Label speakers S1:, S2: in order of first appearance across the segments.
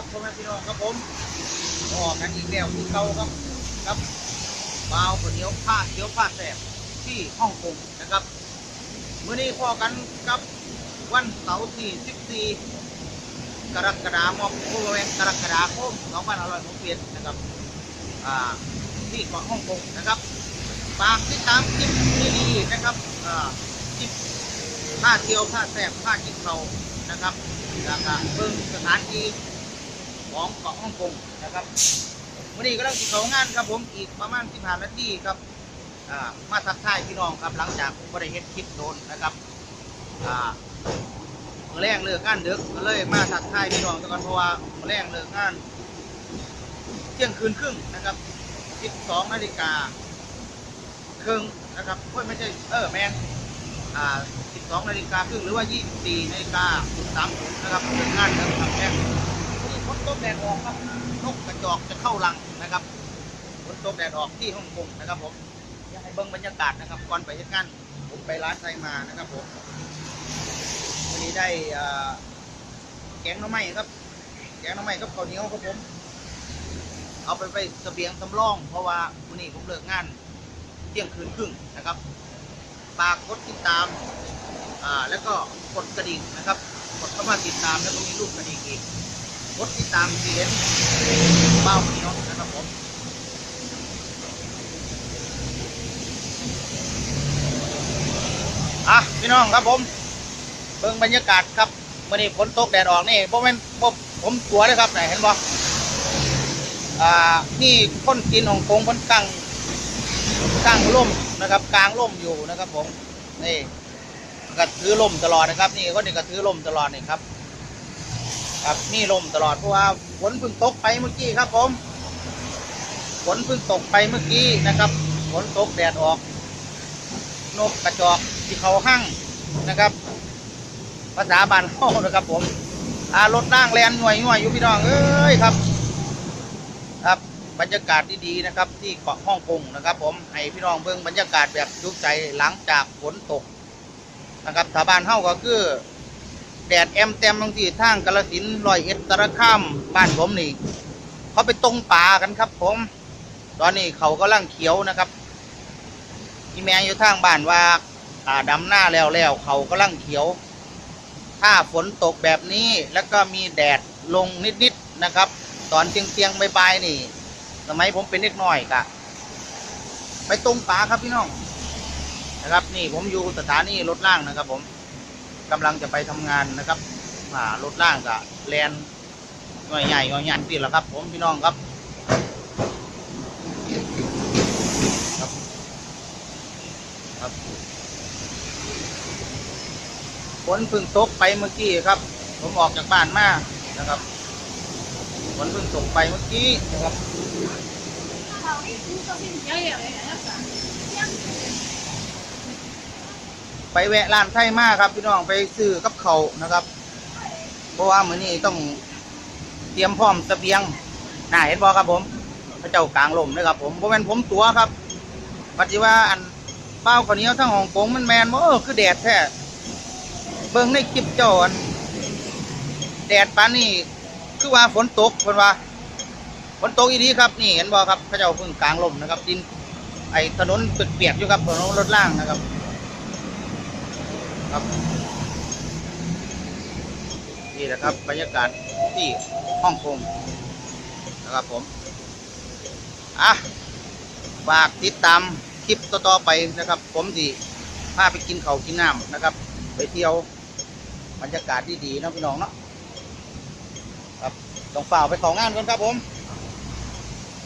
S1: ครับพ่อแม่พี่น้องครับผมออกกันอีกแล้วที่เก่าครับครับบ่าวข้าวเหนียวผ้าเขียวผ้าแสบที่ฮ่องกงนะครับมื้อนี้พอกันกับวันเสาร์ที่14กรกฎาคมกรกฎาคม2561นะครับที่เกาะฮ่องกงนะครับฝากติดตามคลิปดีๆนะครับคลิปผ้าเที่ยวผ้าแสบผ้ากินเขานะครับแล้วก็เบิ่งสถานที่ของเกาะฮ่องกงนะครับวันนี้ก็ต้องเข้างานครับผมอีกประมาณ15 นาทีครับมาทักทายพี่น้องครับหลังจากผมได้เฮ็ดคลิปโดนนะครับมื้อแรกเลิกงานดึกก็เลยมาทักทายพี่น้องกันเพราะว่ามื้อแรกเลิกงานเที่ยงคืนครึ่งนะครับ12 นาฬิกาครึ่งนะครับไม่ใช่แมน12 นาฬิกาครึ่งหรือว่า24 นาฬิกา30นะครับเลิกงานแล้วครับแม่นี่ฝนตกแดดออกครับนกกระจอกจะเข้ารังนะครับฝนตกแดดออกที่ฮ่องกงนะครับผมอยากให้เบิ่งบรรยากาศนะครับก่อนไปเฮ็ดงานผมไปร้านไทยมานะครับผมวันนี้ได้แกงหน่อไม้ครับแกงหน่อไม้กับข้าวเหนียวครับผมเอาไปเสบียงสำรองเพราะว่าวันนี้ผมเลิกงานเที่ยงคืนครึ่งนะครับฝากกดติดตามแล้วก็กดกระดิ่งนะครับกดเข้ามาติดตามแล้วก็มีรูปกระดิ่งอีกกดติดตามที่เห็นบ่าวข้าวเหนียวนะครับผมพี่น้องครับผมเบิ่งบรรยากาศครับวันนี้ฝนตกแดดออกนี่ผมตัวเลยครับไหนเห็นบ่นี่คนกินของคงคนกลางร่มนะครับกลางร่มอยู่นะครับผมนี่ก็ถือร่มตลอดนะครับนี่คนนี้ก็ถือร่มตลอดนี่ครับนี่ร่มตลอดเพราะว่าฝนเพิ่งตกไปเมื่อกี้ครับผมฝนเพิ่งตกไปเมื่อกี้นะครับฝนตกแดดออกนกกระจอกที่เขาหั่งนะครับภาษาบ้านเขานะครับผมรถนั่งแลนหน่วยอยู่พี่น้องเอ้ยครับบรรยากาศดีๆนะครับที่เกาะฮ่องกงนะครับผมให้พี่น้องเบิ่งบรรยากาศแบบจุใจหลังจากฝนตกนะครับชาวบ้านเฮาก็คือแดดแอมเต็มบางทีทางกาฬสินธุ์ร้อยเอ็ดสารคามบ้านผมนี่เขาไปตรงป่ากันครับผมตอนนี้เขากำลังเขียวนะครับที่แม่อยู่ทางบ้านว่าดำหน้าแล้วเขากำลังเขียวถ้าฝนตกแบบนี้แล้วก็มีแดดลงนิดๆนะครับตอนเที่ยงบ่ายๆนี่สมัยผมเป็นเด็กน้อยกะไปตรงป่าครับพี่น้องนะครับนี่ผมอยู่สถานีรถล่างนะครับผมกำลังจะไปทำงานนะครับรถล่างกับแลนหน่วยใหญ่ที่แหละครับผมพี่น้องครับฝนเพิ่งตกไปเมื่อกี้ครับผมออกจากบ้านมานะครับฝนเพิ่งตกไปเมื่อกี้นะครับไปแวะร้านไทยมาครับพี่น้องไปซื้อกับเขานะครับเพราะว่ามื้อนี้ต้องเตรียมพร้อมเสบียงเห็นบ่ครับผมพระเจ้ากลางลมนะครับผมเพราะมันผมตัวครับปฏิว่าอันเป้าข้าวเหนียวทั้งฮ่องกงมันแมนบ่คือแดดแท้เบิ่งในคลิปเจ้าอันแดดปานนี้คือว่าฝนตกเพิ่นว่าฝนตกอีดีครับนี่เห็นบ่ครับพระเจ้าเพิ่งกลางลมนะครับดินถนนเปียกๆอยู่ครับถนนรถล่างนะครับนี่แหละครับบรรยากาศที่ฮ่องกงนะครับผมฝากติดตามคลิปต่อไปนะครับผมที่พาไปกินข้าวกินน้ำนะครับไปเที่ยวบรรยากาศดีๆนะพี่น้องเนาะครับต้องฝ่าไปของงานกันครับผม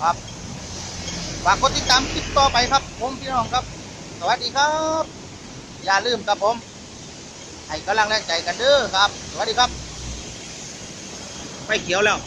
S1: ครับฝากกดติดตามคลิปต่อไปครับผมพี่น้องครับสวัสดีครับอย่าลืมครับผมให้กำลังแรงใจกันเด้อครับสวัสดีครับไฟเขียวแล้ว